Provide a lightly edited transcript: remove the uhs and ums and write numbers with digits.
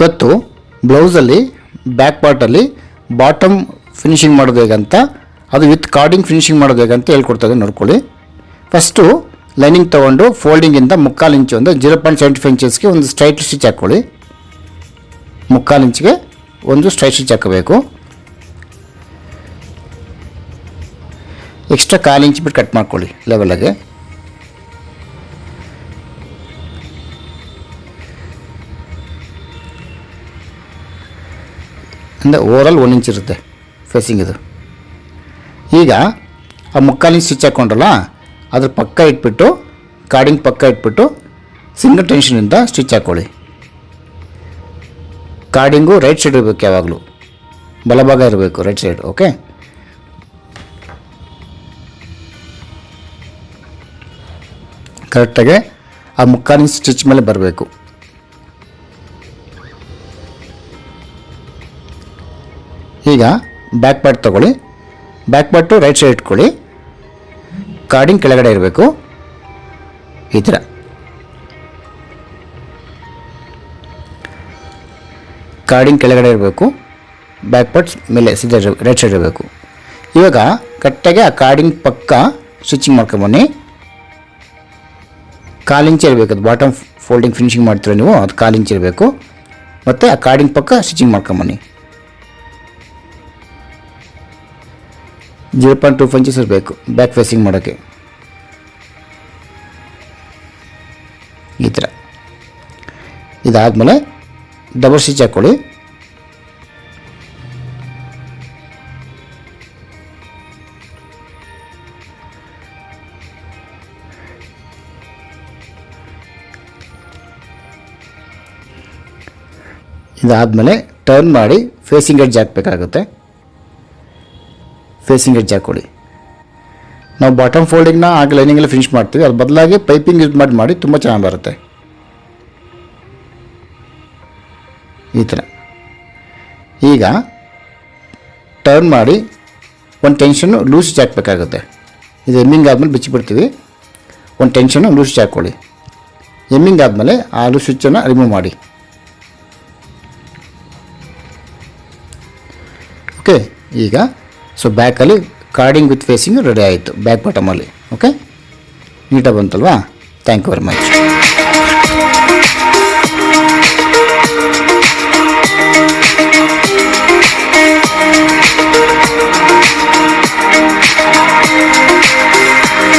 ಇವತ್ತು ಬ್ಲೌಸಲ್ಲಿ back ಪಾರ್ಟಲ್ಲಿ bottom finishing ಮಾಡೋದು ಹೇಗಂತ, ಅದು ವಿತ್ ಕಾರ್ಡಿಂಗ್ ಫಿನಿಶಿಂಗ್ ಮಾಡೋದು ಹೇಗಂತ ಹೇಳ್ಕೊಡ್ತದೆ ನೋಡ್ಕೊಳ್ಳಿ. ಫಸ್ಟು ಲೈನಿಂಗ್ ತೊಗೊಂಡು ಫೋಲ್ಡಿಂಗಿಂದ 3/4 ಇಂಚು ಅಂದರೆ 0.75 ಇಂಚಸ್ಗೆ ಒಂದು ಸ್ಟ್ರೈಟ್ ಸ್ಟಿಚ್ ಹಾಕ್ಕೊಳ್ಳಿ. 3/4 ಇಂಚ್ಗೆ ಒಂದು ಸ್ಟ್ರೈಟ್ ಸ್ಟಿಚ್ ಹಾಕಬೇಕು. ಎಕ್ಸ್ಟ್ರಾ 1/4 ಇಂಚ್ ಬಿಟ್ಟು ಕಟ್ ಮಾಡ್ಕೊಳ್ಳಿ ಲೆವೆಲಾಗೆ. ಅಂದರೆ ಓವರಾಲ್ 1 ಇಂಚ್ ಇರುತ್ತೆ ಫೇಸಿಂಗ್ ಇದು. ಈಗ ಆ 3/4 ಇಂಚ್ ಸ್ಟಿಚ್ ಹಾಕ್ಕೊಂಡ್ರಲ್ಲ ಅದ್ರ ಪಕ್ಕ ಇಟ್ಬಿಟ್ಟು ಕಾರ್ಡಿಂಗ್ ಪಕ್ಕ ಇಟ್ಬಿಟ್ಟು ಸಿಂಗಲ್ ಟೆನ್ಷನಿಂದ ಸ್ಟಿಚ್ ಹಾಕ್ಕೊಳ್ಳಿ. ಕಾರ್ಡಿಂಗು ರೈಟ್ ಸೈಡ್ ಇರಬೇಕು, ಯಾವಾಗಲೂ ಬಲಭಾಗ ಇರಬೇಕು, ರೈಟ್ ಸೈಡ್. ಓಕೆ, ಕರೆಕ್ಟಾಗಿ ಆ 3/4 ಇಂಚ್ ಸ್ಟಿಚ್ ಮೇಲೆ ಬರಬೇಕು. ಈಗ ಬ್ಯಾಕ್ ಪಾರ್ಟ್ ತೊಗೊಳ್ಳಿ. ಬ್ಯಾಕ್ ಪಾರ್ಟು ರೈಟ್ ಸೈಡ್ ಇಟ್ಕೊಳ್ಳಿ. ಕಾರ್ಡಿಂಗ್ ಕೆಳಗಡೆ ಇರಬೇಕು, ಈ ಥರ. ಕಾರ್ಡಿಂಗ್ ಕೆಳಗಡೆ ಇರಬೇಕು, ಬ್ಯಾಕ್ ಪಾರ್ಟ್ ಮೇಲೆ ಸೀದಾ ರೈಟ್ ಸೈಡ್ ಇರಬೇಕು. ಇವಾಗ ಕರೆಕ್ಟಾಗಿ ಆ ಕಾರ್ಡಿಂಗ್ ಪಕ್ಕ ಸ್ಟಿಚಿಂಗ್ ಮಾಡ್ಕೊಂಬನ್ನಿ. 1/4 ಇಂಚ್ ಇರಬೇಕು, ಅದು ಬಾಟಮ್ ಫೋಲ್ಡಿಂಗ್ ಫಿನಿಶಿಂಗ್ ಮಾಡ್ತೀರ ನೀವು, ಅದು 1/4 ಇಂಚ್ ಇರಬೇಕು. ಮತ್ತು ಆ ಕಾರ್ಡಿಂಗ್ ಪಕ್ಕ ಸ್ಟಿಚಿಂಗ್ ಮಾಡ್ಕೊಂಬನ್ನಿ. 0.25 ಇಂಚಸ್ ಇರಬೇಕು ಬ್ಯಾಕ್ ಫೇಸಿಂಗ್ ಮಾಡೋಕ್ಕೆ, ಈ ಥರ. ಇದಾದಮೇಲೆ ಡಬಲ್ ಸ್ಟಿಚ್ ಹಾಕ್ಕೊಳ್ಳಿ. ಇದಾದಮೇಲೆ ಟರ್ನ್ ಮಾಡಿ ಫೇಸಿಂಗ್ ಎಡ್ಜ್ ಹಾಕಬೇಕಾಗುತ್ತೆ. ಫೇಸಿಂಗ್ ಎಡ್ಜ್ ಹಾಕ್ಕೊಳ್ಳಿ. ನಾವು ಬಾಟಮ್ ಫೋಲ್ಡಿಂಗ್ನ ಆಗ ಲೈನಿಂಗೆಲ್ಲ ಫಿನಿಶ್ ಮಾಡ್ತೀವಿ, ಅದ್ರ ಬದಲಾಗಿ ಪೈಪಿಂಗ್ ಯೂಸ್ ಮಾಡಿ ತುಂಬ ಚೆನ್ನಾಗಿ ಬರುತ್ತೆ, ಈ ಥರ. ಈಗ ಟರ್ನ್ ಮಾಡಿ ಒಂದು ಟೆನ್ಷನ್ನು ಲೂಸ್ ಸ್ಟಿಚ್ ಹಾಕಬೇಕಾಗುತ್ತೆ. ಇದು ಎಮ್ಮಿಂಗ್ ಆದಮೇಲೆ ಬಿಚ್ಚಿಬಿಡ್ತೀವಿ. ಒಂದು ಟೆನ್ಷನ್ನು ಲೂಸ್ ಸ್ಟಿಚ್ ಹಾಕ್ಕೊಳ್ಳಿ. ಎಮ್ಮಿಂಗ್ ಆದಮೇಲೆ ಆ ಲೂಸ್ ಸ್ಟಿಚ್ಚನ್ನು ರಿಮೂವ್ ಮಾಡಿ. ಓಕೆ, ಈಗ ಸೊ ಬ್ಯಾಕಲ್ಲಿ ಕಾರ್ಡಿಂಗ್ ವಿತ್ ಫೇಸಿಂಗ್ ರೆಡಿ ಆಯಿತು ಬ್ಯಾಕ್ ಬಾಟಮಲ್ಲಿ. ಓಕೆ, ನೀಟಾಗಿ ಬಂತಲ್ವಾ? Thank you very much.